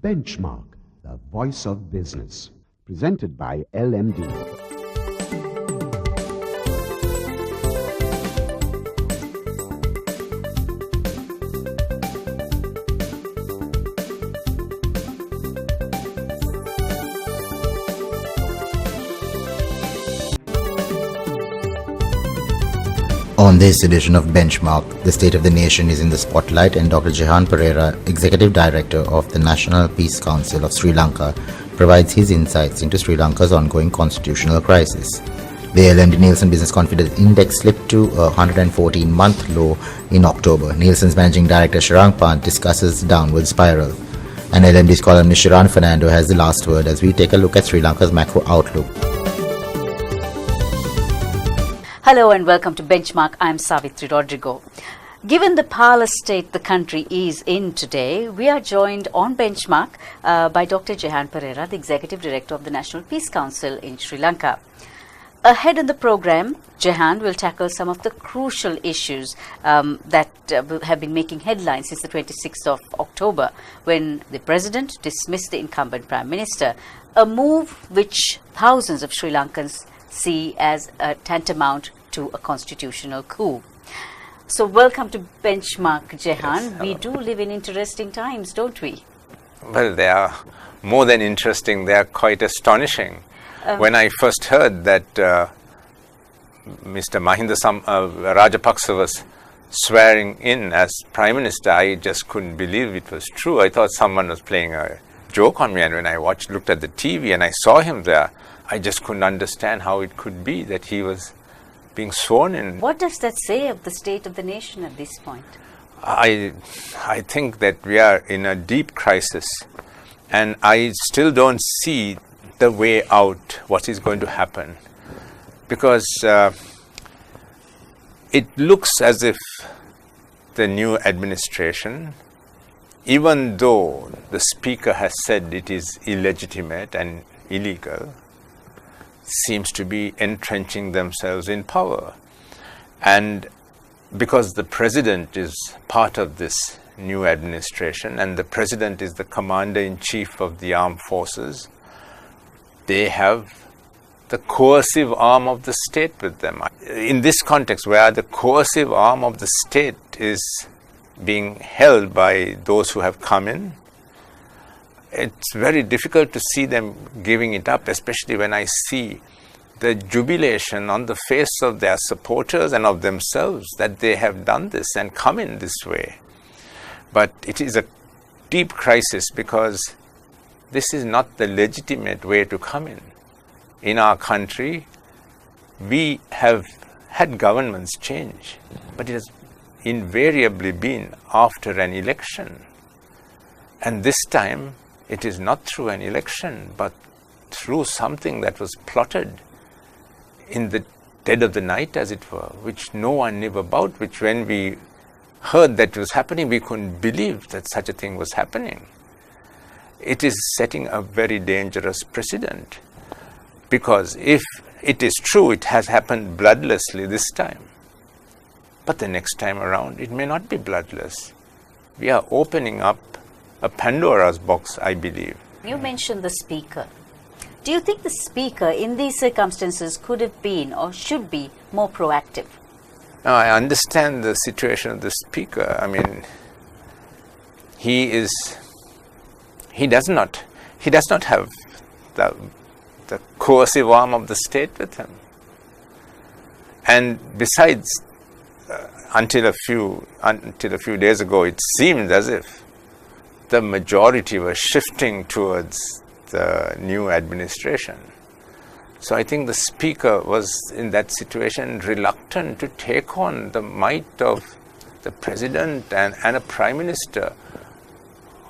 Benchmark, the voice of business. Presented by LMD. On this edition of Benchmark, the state of the nation is in the spotlight, and Dr. Jehan Perera, Executive Director of the National Peace Council of Sri Lanka, provides his insights into Sri Lanka's ongoing constitutional crisis. The LMD Nielsen Business Confidence Index slipped to a 114-month low in October. Nielsen's Managing Director Sharang Pant discusses downward spiral. And LMD's columnist Jehan Fernando has the last word as we take a look at Sri Lanka's macro outlook. Hello and welcome to Benchmark. I'm Savitri Rodrigo. Given the parlous state the country is in today, we are joined on Benchmark by Dr. Jehan Perera, the Executive Director of the National Peace Council in Sri Lanka. Ahead in the program, Jehan will tackle some of the crucial issues that have been making headlines since the 26th of October, when the President dismissed the incumbent Prime Minister, a move which thousands of Sri Lankans see as tantamount to a constitutional coup. So welcome to Benchmark, Jehan. Yes, we do live in interesting times, don't we? Well, they are more than interesting, they are quite astonishing. When I first heard that Mr. Mahinda Rajapaksa was swearing in as Prime Minister, I just couldn't believe it was true. I thought someone was playing a joke on me, and when I looked at the TV and I saw him there, I just couldn't understand how it could be that he was being sworn in. What does that say of the state of the nation at this point? I think that we are in a deep crisis, and I still don't see the way out, what is going to happen, because it looks as if the new administration, even though the Speaker has said it is illegitimate and illegal, seems to be entrenching themselves in power. And because the President is part of this new administration, and the President is the Commander-in-Chief of the armed forces, they have the coercive arm of the state with them. In this context, where the coercive arm of the state is being held by those who have come in, it's very difficult to see them giving it up, especially when I see the jubilation on the face of their supporters and of themselves that they have done this and come in this way. But it is a deep crisis, because this is not the legitimate way to come in. In our country, we have had governments change, but it has invariably been after an election. And this time, it is not through an election, but through something that was plotted in the dead of the night, as it were, which no one knew about, which when we heard that it was happening, we couldn't believe that such a thing was happening. It is setting a very dangerous precedent, because if it is true, it has happened bloodlessly this time. But the next time around, it may not be bloodless. We are opening up a Pandora's box, I believe. You mentioned the Speaker. Do you think the Speaker in these circumstances could have been or should be more proactive? Now, I understand the situation of the Speaker. I mean, he does not have the coercive arm of the state with him. And besides, until a few days ago, it seemed as if the majority was shifting towards the new administration. So I think the Speaker was in that situation reluctant to take on the might of the President and a Prime Minister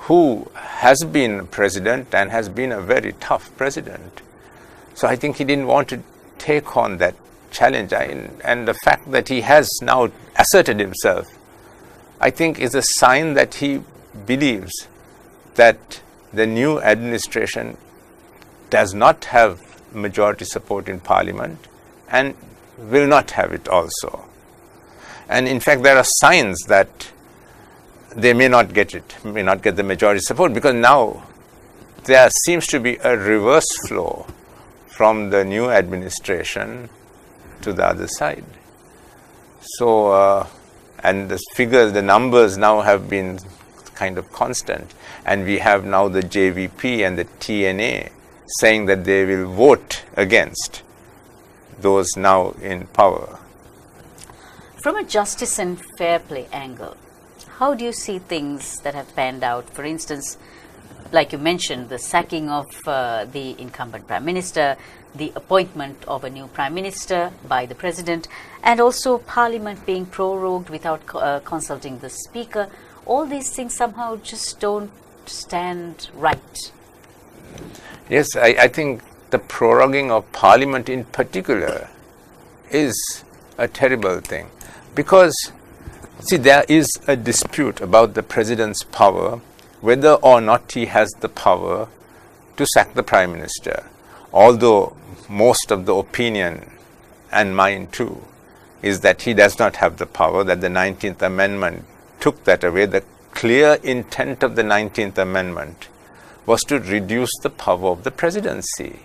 who has been President and has been a very tough President. So I think he didn't want to take on that challenge. And the fact that he has now asserted himself, I think, is a sign that he believes that the new administration does not have majority support in Parliament and will not have it also. And in fact, there are signs that they may not get the majority support, because now there seems to be a reverse flow from the new administration to the other side. So, and the figures, the numbers now have been kind of constant, and we have now the JVP and the TNA saying that they will vote against those now in power. From a justice and fair play angle, how do you see things that have panned out? For instance, like you mentioned, the sacking of the incumbent Prime Minister, the appointment of a new Prime Minister by the President, and also Parliament being prorogued without consulting the Speaker. All these things somehow just don't stand right. Yes, I think the proroguing of Parliament in particular is a terrible thing, because, see, there is a dispute about the President's power, whether or not he has the power to sack the Prime Minister, although most of the opinion, and mine too, is that he does not have the power, that the 19th Amendment took that away. The clear intent of the 19th Amendment was to reduce the power of the presidency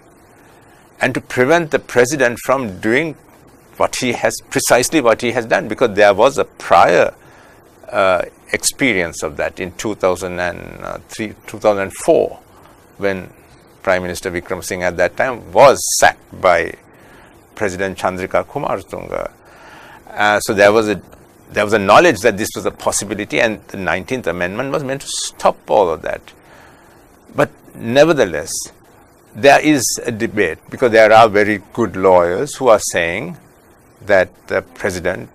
and to prevent the president from doing precisely what he has done, because there was a prior experience of that in 2003, 2004, when Prime Minister Vikram Singh at that time was sacked by President Chandrika Kumartunga. So there was a knowledge that this was a possibility, and the 19th Amendment was meant to stop all of that. But nevertheless, there is a debate, because there are very good lawyers who are saying that the President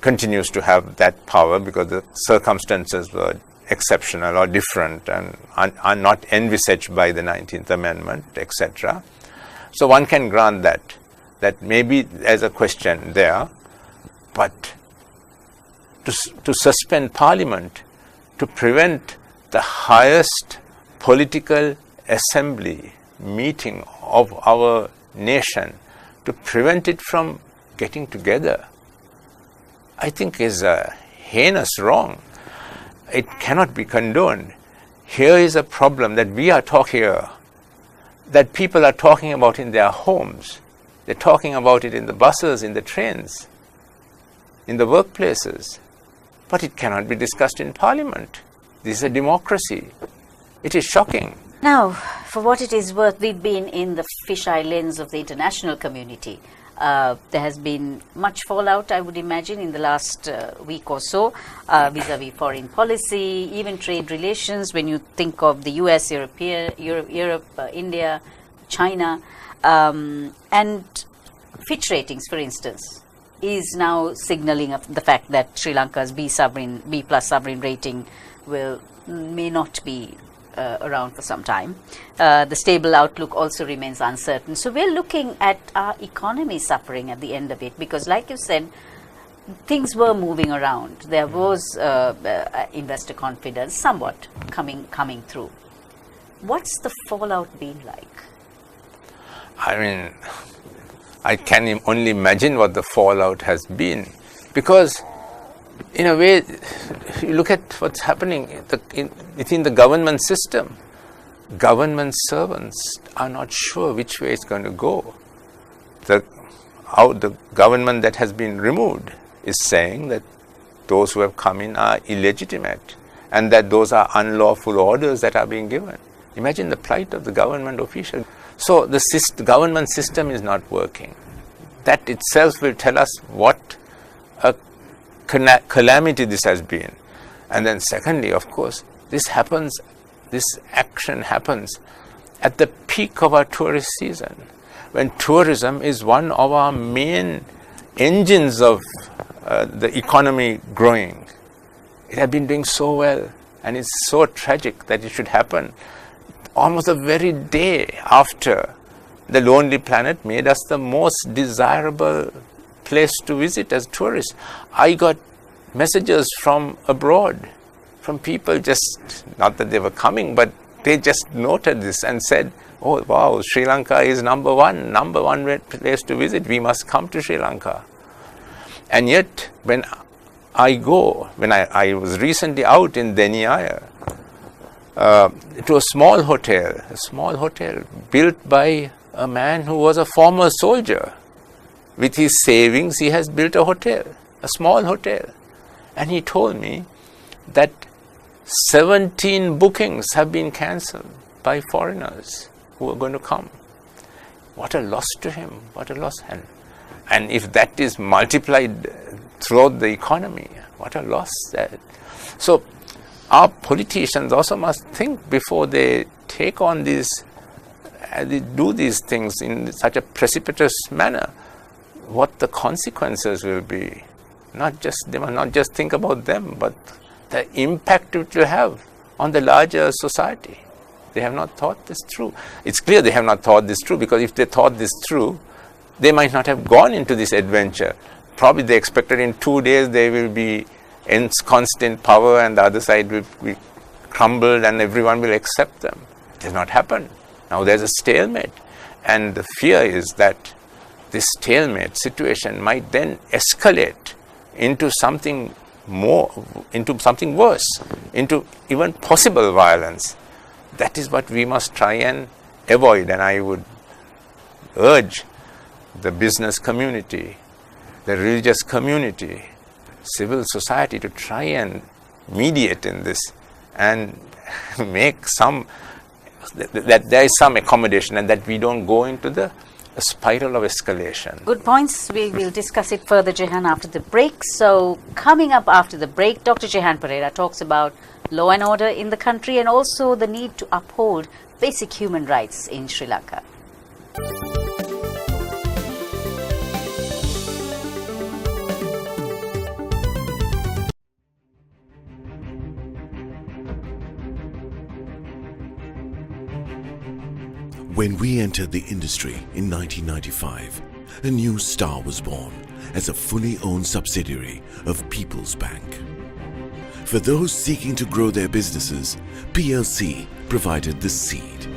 continues to have that power because the circumstances were exceptional or different and are not envisaged by the 19th Amendment, etc. So one can grant that maybe there's a question there, but to suspend Parliament, to prevent the highest political assembly meeting of our nation, to prevent it from getting together, I think is a heinous wrong. It cannot be condoned. Here is a problem that we are talking here, that people are talking about in their homes. They're talking about it in the buses, in the trains, in the workplaces. But it cannot be discussed in Parliament. This is a democracy. It is shocking. Now, for what it is worth, we've been in the fisheye lens of the international community. There has been much fallout, I would imagine, in the last week or so, vis-a-vis foreign policy, even trade relations. When you think of the US, Europe, India, China, and Fitch ratings, for instance, is now signaling the fact that Sri Lanka's B+ sovereign rating may not be around for some time. The stable outlook also remains uncertain. So we're looking at our economy suffering at the end of it, because like you said, things were moving around. There was investor confidence somewhat coming through. What's the fallout been like? I mean, I can only imagine what the fallout has been, because in a way, you look at what's happening within the government system. Government servants are not sure which way it's going to go. The government that has been removed is saying that those who have come in are illegitimate and that those are unlawful orders that are being given. Imagine the plight of the government official. So the government system is not working. That itself will tell us what a calamity this has been. And then secondly, of course, this action happens at the peak of our tourist season, when tourism is one of our main engines of the economy growing. It had been doing so well, and it's so tragic that it should happen almost the very day after the Lonely Planet made us the most desirable place to visit as tourists. I got messages from abroad, from people, just not that they were coming, but they just noted this and said, oh wow, Sri Lanka is number one place to visit, we must come to Sri Lanka. And yet when I was recently out in Deniaya, to a small hotel built by a man who was a former soldier. With his savings, he has built a hotel, a small hotel. And he told me that 17 bookings have been cancelled by foreigners who are going to come. What a loss to him, what a loss. And if that is multiplied throughout the economy, what a loss that. So our politicians also must think before they take on these, they do these things in such a precipitous manner, what the consequences will be. They must not just think about them, but the impact it will have on the larger society. They have not thought this through. It's clear they have not thought this through, because if they thought this through, they might not have gone into this adventure. Probably they expected in 2 days they will be ensconced in power and the other side will be crumbled and everyone will accept them. It has not happened. Now there's a stalemate. And the fear is that this stalemate situation might then escalate into something more, into something worse, into even possible violence. That is what we must try and avoid. And I would urge the business community, the religious community, civil society to try and mediate in this and make some, that there is some accommodation and that we don't go into the spiral of escalation. Good points. We will discuss it further, Jehan, after the break. So coming up after the break, Dr. Jehan Perera talks about law and order in the country and also the need to uphold basic human rights in Sri Lanka. When we entered the industry in 1995, a new star was born as a fully owned subsidiary of People's Bank. For those seeking to grow their businesses, PLC provided the seed.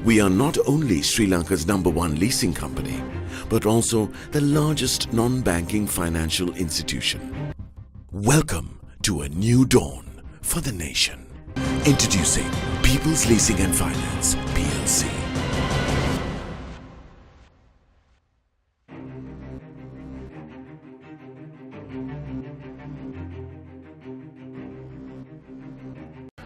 We are not only Sri Lanka's #1 leasing company, but also the largest non-banking financial institution. Welcome to a new dawn for the nation. Introducing People's Leasing and Finance, PLC.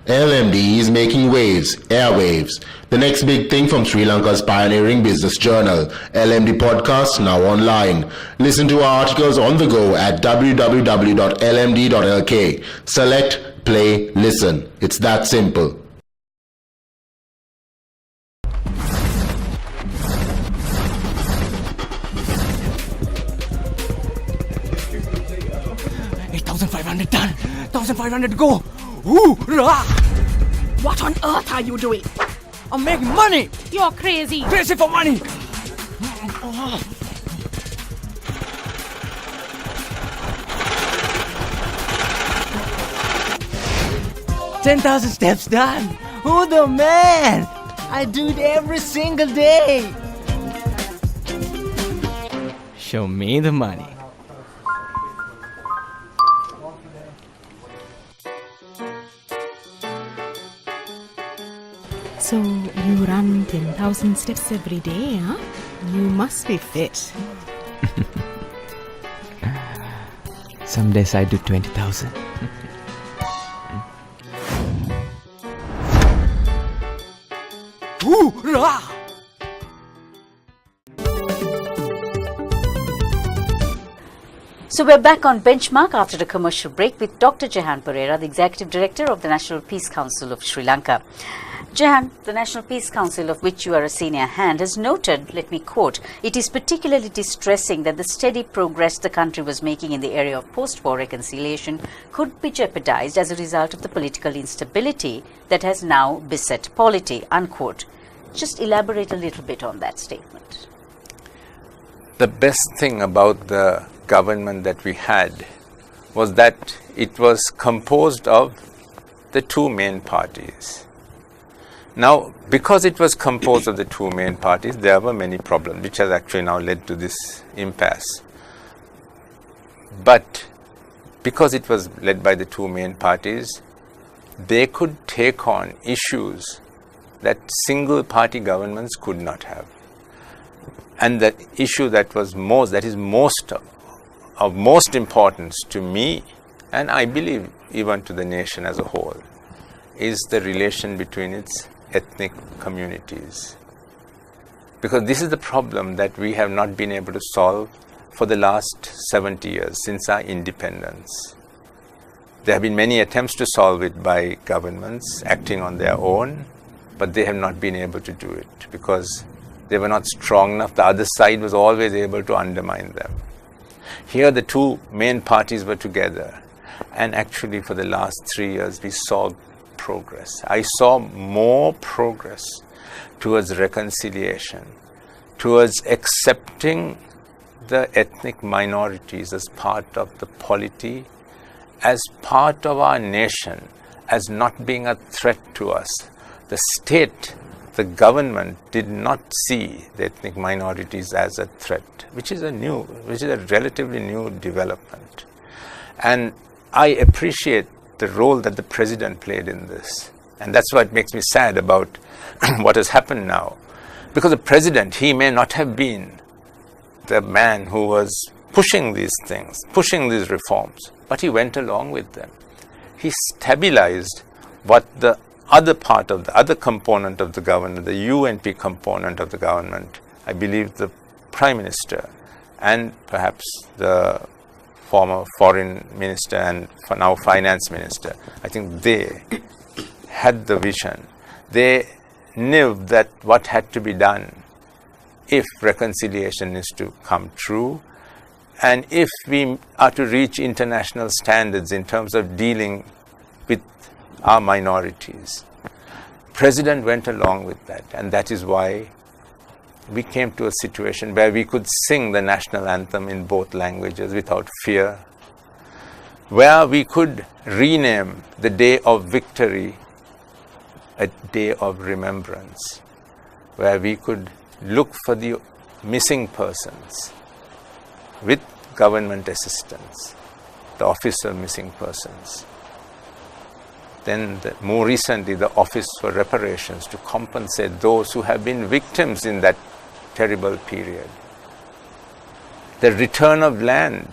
LMD is making waves, airwaves. The next big thing from Sri Lanka's pioneering business journal. LMD podcast now online. Listen to our articles on the go at www.lmd.lk. Select, play, listen. It's that simple. $8,500 done. 1,500 to go. Hoorah! What on earth are you doing? I'm making money. You're crazy. Crazy for money. 10,000 steps done. Who the man? I do it every single day. Show me the money. So you run 10,000 steps every day, huh? You must be fit. Some days I do 20,000. Hoorah! So we're back on Benchmark after a commercial break with Dr. Jehan Perera, the Executive Director of the National Peace Council of Sri Lanka. Jehan, the National Peace Council, of which you are a senior hand, has noted, let me quote, "It is particularly distressing that the steady progress the country was making in the area of post-war reconciliation could be jeopardized as a result of the political instability that has now beset polity," unquote. Just elaborate a little bit on that statement. The best thing about the government that we had was that it was composed of the two main parties. Now, because it was composed of the two main parties, there were many problems, which has actually now led to this impasse. But because it was led by the two main parties, they could take on issues that single party governments could not have. And the issue that is of most importance to me, and I believe even to the nation as a whole, is the relation between its ethnic communities. Because this is the problem that we have not been able to solve for the last 70 years since our independence. There have been many attempts to solve it by governments acting on their own, but they have not been able to do it because they were not strong enough. The other side was always able to undermine them. Here the two main parties were together, and actually for the last 3 years we saw progress. I saw more progress towards reconciliation, towards accepting the ethnic minorities as part of the polity, as part of our nation, as not being a threat to us. The state, the government did not see the ethnic minorities as a threat, which is a relatively new development. And I appreciate the role that the president played in this. And that's what makes me sad about what has happened now. Because the president, he may not have been the man who was pushing these things, pushing these reforms, but he went along with them. He stabilized what the other part of the other component of the government, the UNP component of the government, I believe the Prime Minister and perhaps the former Foreign Minister and now Finance Minister, I think they had the vision. They knew that what had to be done if reconciliation is to come true, and if we are to reach international standards in terms of dealing with our minorities. President went along with that, and that is why we came to a situation where we could sing the national anthem in both languages without fear, where we could rename the day of victory a day of remembrance, where we could look for the missing persons with government assistance, the Office of Missing Persons. Then more recently, the Office for Reparations to compensate those who have been victims in that terrible period. The return of land,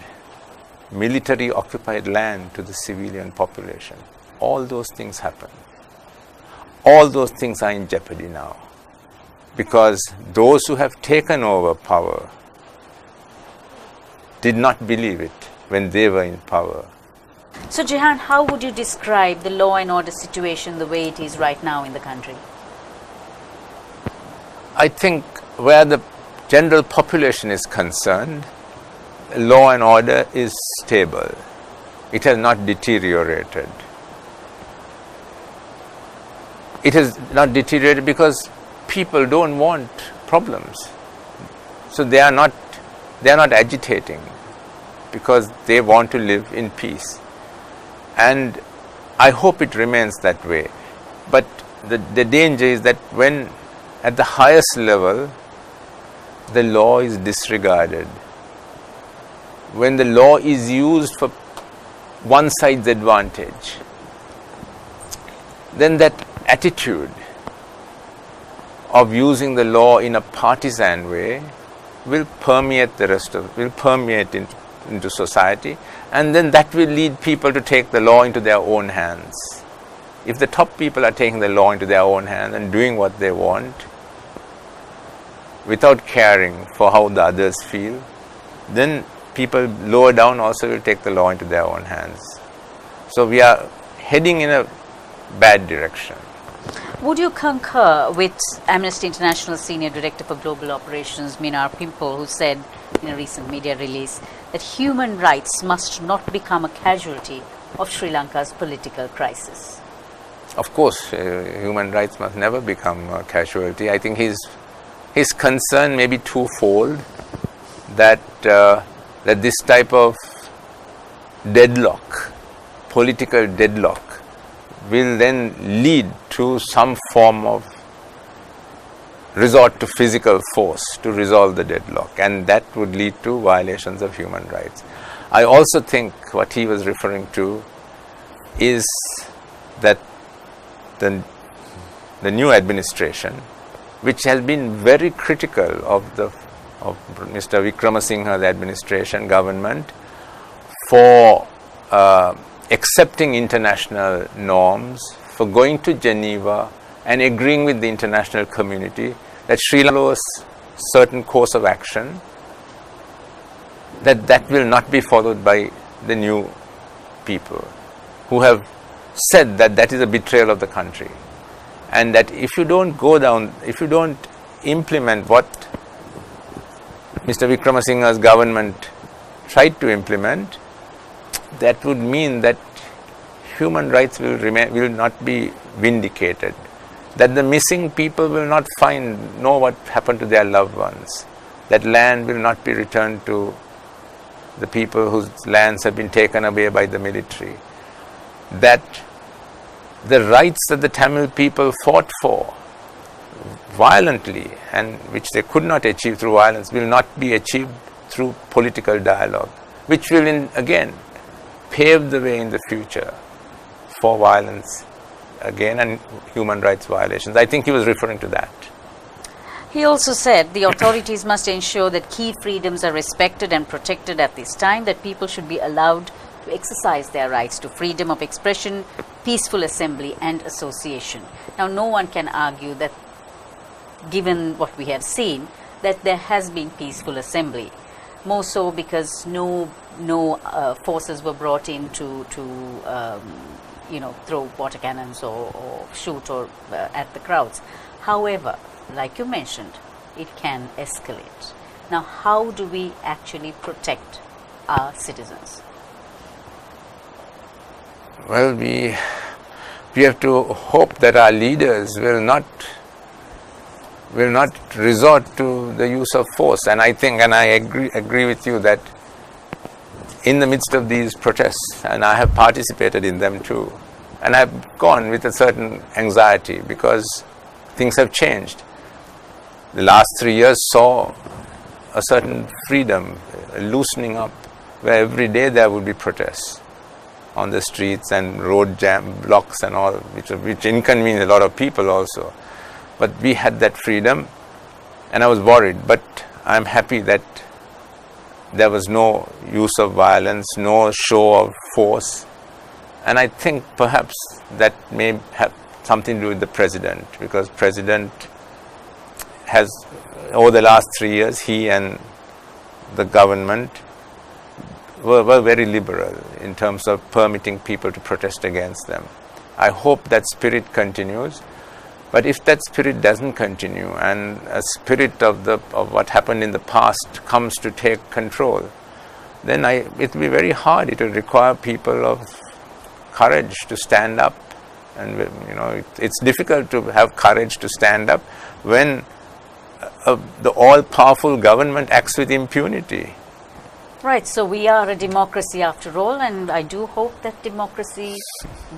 military occupied land to the civilian population. All those things happen. All those things are in jeopardy now because those who have taken over power did not believe it when they were in power. So Jehan, how would you describe the law and order situation the way it is right now in the country? I think where the general population is concerned, law and order is stable. It has not deteriorated. It has not deteriorated because people don't want problems. So they are not agitating because they want to live in peace. And I hope it remains that way. But the danger is that when at the highest level the law is disregarded, when the law is used for one side's advantage, then that attitude of using the law in a partisan way will permeate into society, and then that will lead people to take the law into their own hands. If the top people are taking the law into their own hands and doing what they want without caring for how the others feel, then people lower down also will take the law into their own hands. So we are heading in a bad direction. Would you concur with Amnesty International Senior Director for Global Operations, Minar Pimple, who said in a recent media release that human rights must not become a casualty of Sri Lanka's political crisis? Of course, human rights must never become a casualty. I think his concern may be twofold, that this type of deadlock, political deadlock, will then lead to some form of resort to physical force to resolve the deadlock, and that would lead to violations of human rights. I also think what he was referring to is that the new administration, which has been very critical of Mr. Wickramasinghe's administration, government, for accepting international norms, for going to Geneva and agreeing with the international community that Sri Lanka follows certain course of action, that will not be followed by the new people who have said that is a betrayal of the country, and that if you don't implement what Mr. Wickramasinghe's government tried to implement, that would mean that human rights will not be vindicated, that the missing people will not know what happened to their loved ones, that land will not be returned to the people whose lands have been taken away by the military, that the rights that the Tamil people fought for violently and which they could not achieve through violence will not be achieved through political dialogue, which will again pave the way in the future for violence again and human rights violations. I think he was referring to that. He also said the authorities must ensure that key freedoms are respected and protected at this time, that people should be allowed to exercise their rights to freedom of expression, peaceful assembly and association. Now, no one can argue that, given what we have seen, that there has been peaceful assembly. More so because no forces were brought in to throw water cannons or shoot at the crowds. However, like you mentioned, it can escalate. Now, how do we actually protect our citizens? Well, we have to hope that our leaders will not resort to the use of force. And I think, and I agree with you, that in the midst of these protests, and I have participated in them too, and I've gone with a certain anxiety because things have changed. The last 3 years saw a certain freedom, a loosening up, where every day there would be protests on the streets and road jam blocks and all, which inconvenienced a lot of people also. But we had that freedom, and I was worried, but I'm happy that there was no use of violence, no show of force. And I think perhaps that may have something to do with the president, because president has, over the last 3 years, he and the government were very liberal in terms of permitting people to protest against them. I hope that spirit continues. But if that spirit doesn't continue, and a spirit of what happened in the past comes to take control, then it will be very hard. It will require people of courage to stand up, and it's difficult to have courage to stand up when the all-powerful government acts with impunity. Right, so we are a democracy after all, and I do hope that democracy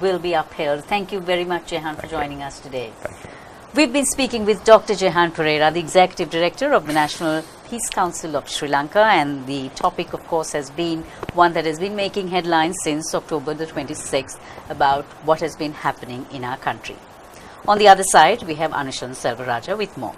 will be upheld. Thank you very much, Jehan, for joining us today. We've been speaking with Dr. Jehan Perera, the Executive Director of the National Peace Council of Sri Lanka, and the topic, of course, has been one that has been making headlines since October the 26th about what has been happening in our country. On the other side, we have Anushan Selvaraja with more.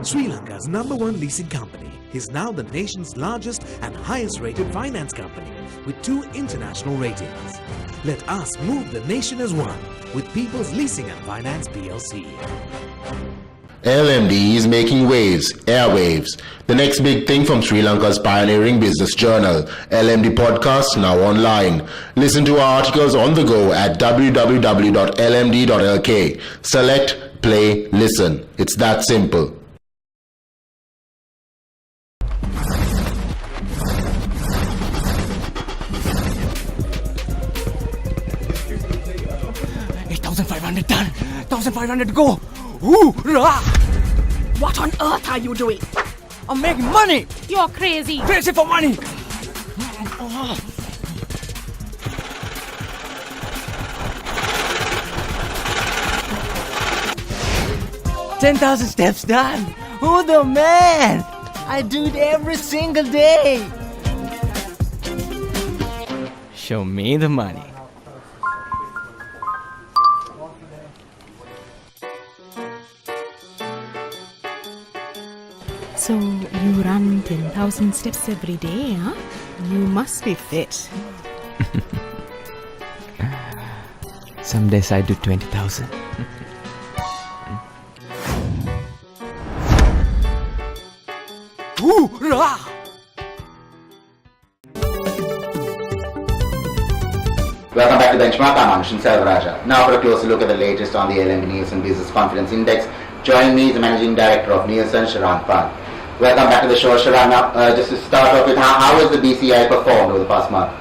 Sri Lanka's #1 leasing company is now the nation's largest and highest rated finance company with 2 international ratings. Let us move the nation as one with People's Leasing and Finance PLC. LMD is making waves, airwaves. The next big thing from Sri Lanka's pioneering business journal, LMD Podcast, now online. Listen to our articles on the go at www.lmd.lk. Select, play, listen. It's that simple. Done. 1,500 go. Hoorah! What on earth are you doing? I'm making money. You're crazy. Crazy for money. $10,000 steps done. Who the man? I do it every single day. Show me the money. So you run 10,000 steps every day, huh? You must be fit. Some days I do 20,000. Hoorah! Welcome back to Benchmark. I'm Anushan Selvaraja. Now for a closer look at the latest on the LMB Nielsen Business Confidence Index. Joining me is the Managing Director of Nielsen, Sharan Pant. Welcome back to the show, Sharan. Now, just to start off with, how has the BCI performed over the past month?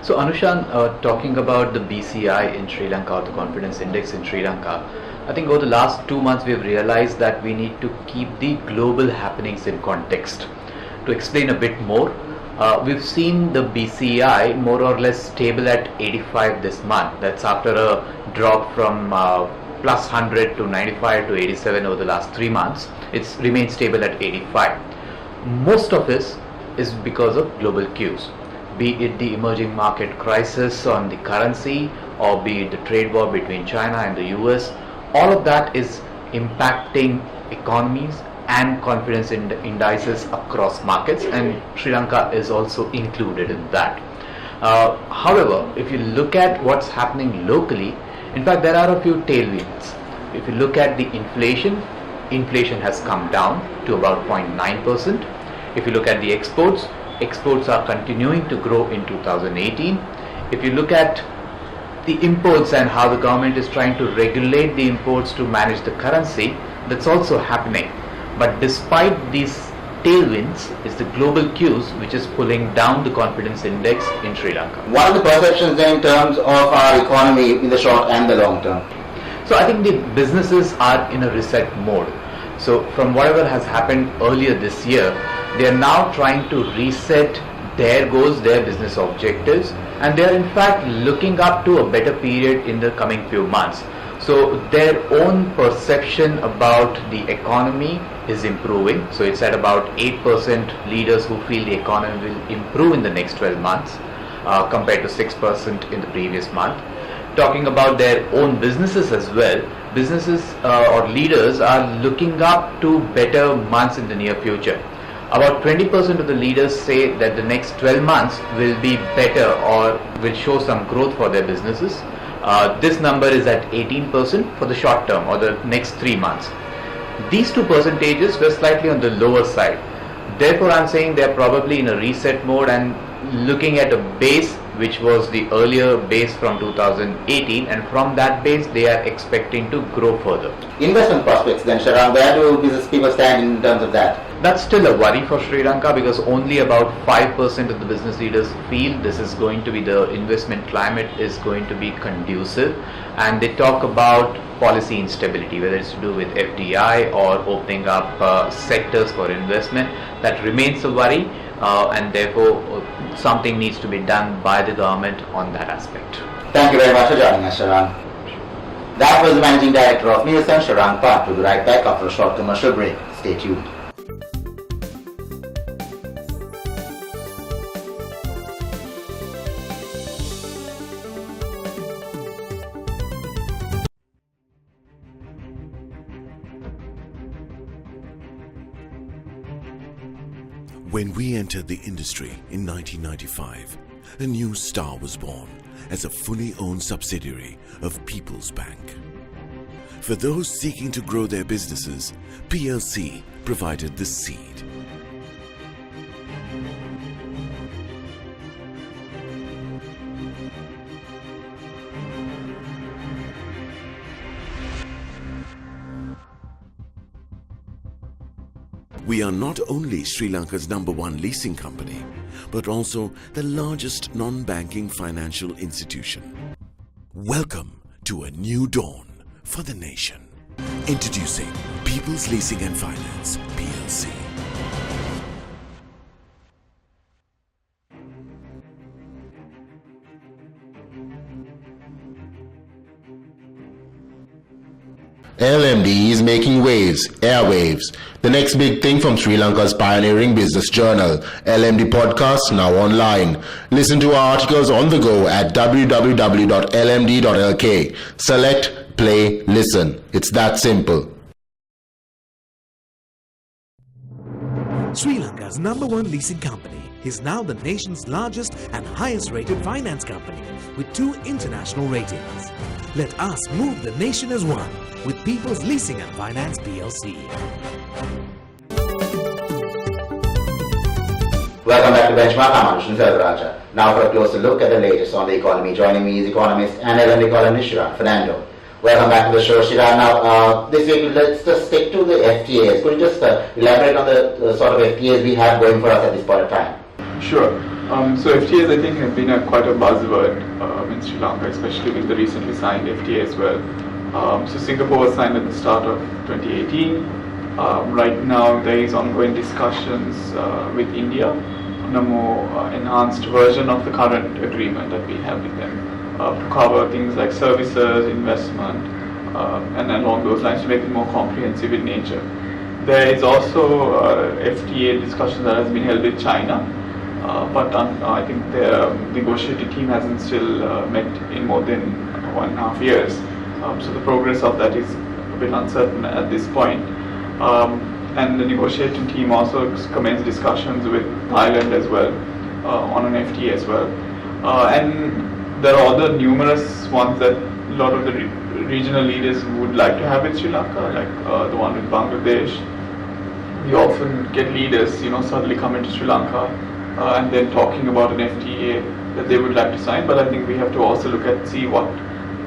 So Anushan, talking about the BCI in Sri Lanka, or the Confidence Index in Sri Lanka, I think over the last 2 months we have realized that we need to keep the global happenings in context. To explain a bit more, we've seen the BCI more or less stable at 85 this month. That's after a drop from plus 100 to 95 to 87 over the last 3 months. It's remained stable at 85. Most of this is because of global cues, be it the emerging market crisis on the currency, or be it the trade war between China and the US. All of that is impacting economies and confidence indices across markets, and Sri Lanka is also included in that. However, if you look at what's happening locally, in fact there are a few tailwinds. If you look at the inflation has come down to about 0.9%. If you look at the exports are continuing to grow in 2018. If you look at the imports and how the government is trying to regulate the imports to manage the currency, that's also happening. But despite these tailwinds, it's the global cues which is pulling down the confidence index in Sri Lanka. What are the perceptions then in terms of our economy in the short and the long term? So I think the businesses are in a reset mode. So from whatever has happened earlier this year, they are now trying to reset their goals, their business objectives, and they are in fact looking up to a better period in the coming few months. So their own perception about the economy is improving. So it's at about 8% leaders who feel the economy will improve in the next 12 months compared to 6% in the previous month. Talking about their own businesses as well, businesses or leaders are looking up to better months in the near future. About 20% of the leaders say that the next 12 months will be better or will show some growth for their businesses. This number is at 18% for the short term or the next 3 months. These two percentages were slightly on the lower side. Therefore, I'm saying they're probably in a reset mode and looking at a base which was the earlier base from 2018, and from that base they are expecting to grow further. Investment prospects then, Sharan, where do business people stand in terms of that? That's still a worry for Sri Lanka because only about 5% of the business leaders feel this is going to be, the investment climate is going to be conducive, and they talk about policy instability, whether it's to do with FDI or opening up sectors for investment. That remains a worry, and therefore something needs to be done by the government on that aspect. Thank you very much for joining us, Sharan. That was the Managing Director of Nielsen, Sharan Pant. We'll be right back after a short commercial break. Stay tuned. When we entered the industry in 1995, a new star was born as a fully owned subsidiary of People's Bank. For those seeking to grow their businesses, PLC provided the seed. We are not only Sri Lanka's #1 leasing company, but also the largest non-banking financial institution. Welcome to a new dawn for the nation. Introducing People's Leasing and Finance, PLC. LMD is making waves, airwaves. The next big thing from Sri Lanka's pioneering business journal, LMD Podcast, now online. Listen to our articles on the go at www.lmd.lk. Select, play, listen. It's that simple. Sri Lanka's #1 leasing company is now the nation's largest and highest rated finance company with 2 international ratings. Let us move the nation as one with People's Leasing and Finance PLC. Welcome back to Benchmark. I'm Anushan Selvaraj. Now for a closer look at the latest on the economy. Joining me is economist and LMD columnist Shiran Fernando. Welcome back to the show, Shiran. Now, this week, let's just stick to the FTAs. Could you just elaborate on the sort of FTAs we have going for us at this point of time? Sure. So FTAs, I think, have been quite a buzzword in Sri Lanka, especially with the recently signed FTA as well. So Singapore was signed at the start of 2018. Right now, there is ongoing discussions with India on a more enhanced version of the current agreement that we have with them to cover things like services, investment, and along those lines to make it more comprehensive in nature. There is also FTA discussions that has been held with China. But I think the negotiating team hasn't still met in more than 1.5 years. So the progress of that is a bit uncertain at this point. And the negotiating team also commenced discussions with Thailand as well on an FTA as well. And there are other numerous ones that a lot of the regional leaders would like to have in Sri Lanka, like the one with Bangladesh. We often get leaders, suddenly coming to Sri Lanka and then talking about an FTA that they would like to sign. But I think we have to also see what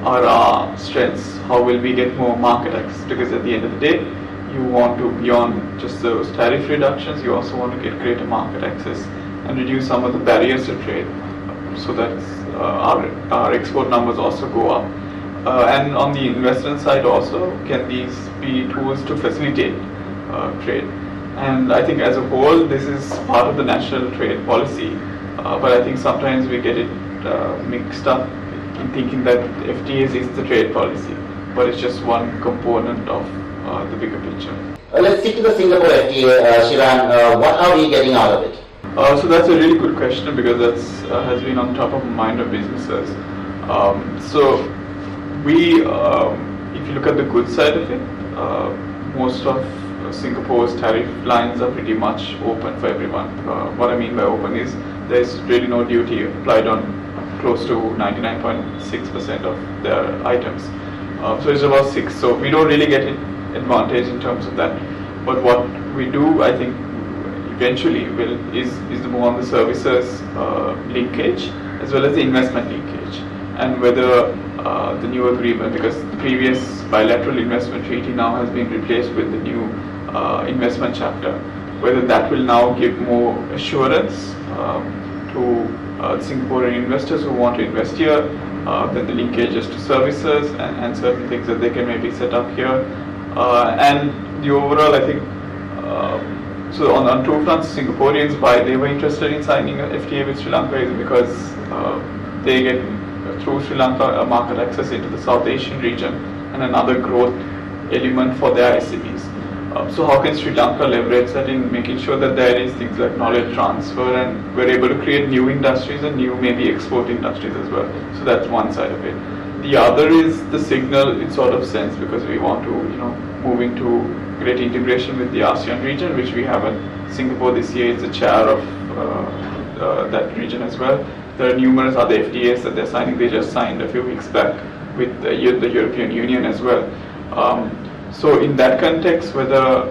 are our strengths, how will we get more market access, because at the end of the day, you want to, beyond just those tariff reductions, you also want to get greater market access and reduce some of the barriers to trade so that our export numbers also go up. And on the investment side also, can these be tools to facilitate trade? And I think as a whole, this is part of the national trade policy. But I think sometimes we get it mixed up in thinking that FTAs is the trade policy, but it's just one component of the bigger picture. Let's stick to the Singapore FTA, Shiran. What are we getting out of it? So that's a really good question, because that has been on top of the mind of businesses. So we, if you look at the good side of it, most of Singapore's tariff lines are pretty much open for everyone. What I mean by open is there's really no duty applied on close to 99.6% of their items. So it's about 6. So we don't really get advantage in terms of that. But what we do, I think, eventually is more on the services linkage as well as the investment linkage, and whether the new agreement, because the previous bilateral investment treaty now has been replaced with the new investment chapter, whether that will now give more assurance to Singaporean investors who want to invest here, that the linkages to services and certain things that they can maybe set up here, and the overall, I think, so on two fronts, Singaporeans, why they were interested in signing an FTA with Sri Lanka is because they get, through Sri Lanka, a market access into the South Asian region and another growth element for their SMEs. So how can Sri Lanka leverage that in making sure that there is things like knowledge transfer, and we're able to create new industries and new maybe export industries as well. So that's one side of it. The other is the signal in sort of sense, because we want to, move into great integration with the ASEAN region, which we have. Singapore this year is the chair of that region as well. There are numerous other FTAs that they're signing. They just signed a few weeks back with the European Union as well. So in that context, whether,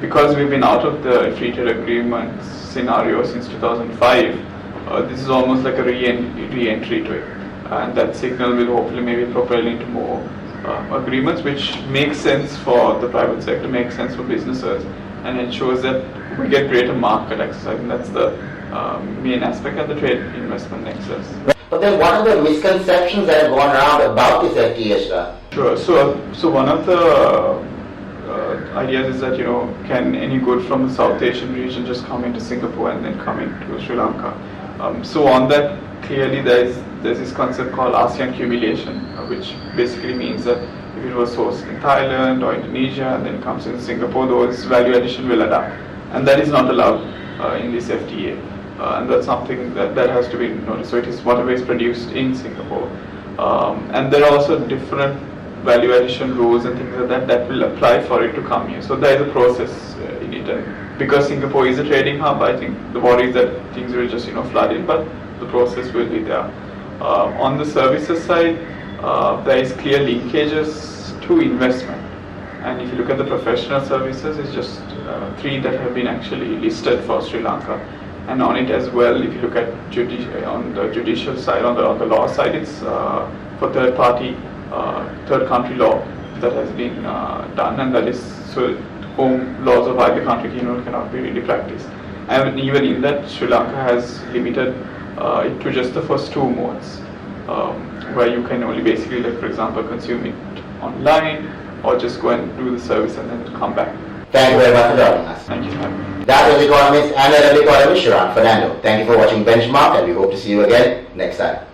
because we've been out of the free trade agreement scenario since 2005, this is almost like a re-entry to it. And that signal will hopefully maybe propel into more agreements, which makes sense for the private sector, makes sense for businesses, and ensures that we get greater market access. I think that's the main aspect of the trade investment nexus. But then what are the misconceptions that have gone around about this FTA? Sure. So one of the ideas is that, can any good from the South Asian region just come into Singapore and then come into Sri Lanka? So on that, clearly there's this concept called ASEAN cumulation, which basically means that if it was sourced in Thailand or Indonesia and then comes in Singapore, those value addition will add up. And that is not allowed in this FTA. And that's something that has to be noticed. So it is whatever is produced in Singapore. And there are also different value addition rules and things like that will apply for it to come here. So there is a process in it. And because Singapore is a trading hub, I think the worry is that things will just flood in, but the process will be there. On the services side, there is clear linkages to investment. And if you look at the professional services, it's just 3 that have been actually listed for Sri Lanka. And on it as well, if you look at on the judicial side, on the law side, it's for third country law that has been done, and that is so home laws of either country cannot be really practiced. And even in that, Sri Lanka has limited it to just the first 2 modes, where you can only basically, like for example, consume it online or just go and do the service and then come back. Thank you very much for joining us. Thank you for having me. That was economist and LMD economist Jehan Fernando. Thank you for watching Benchmark, and we hope to see you again next time.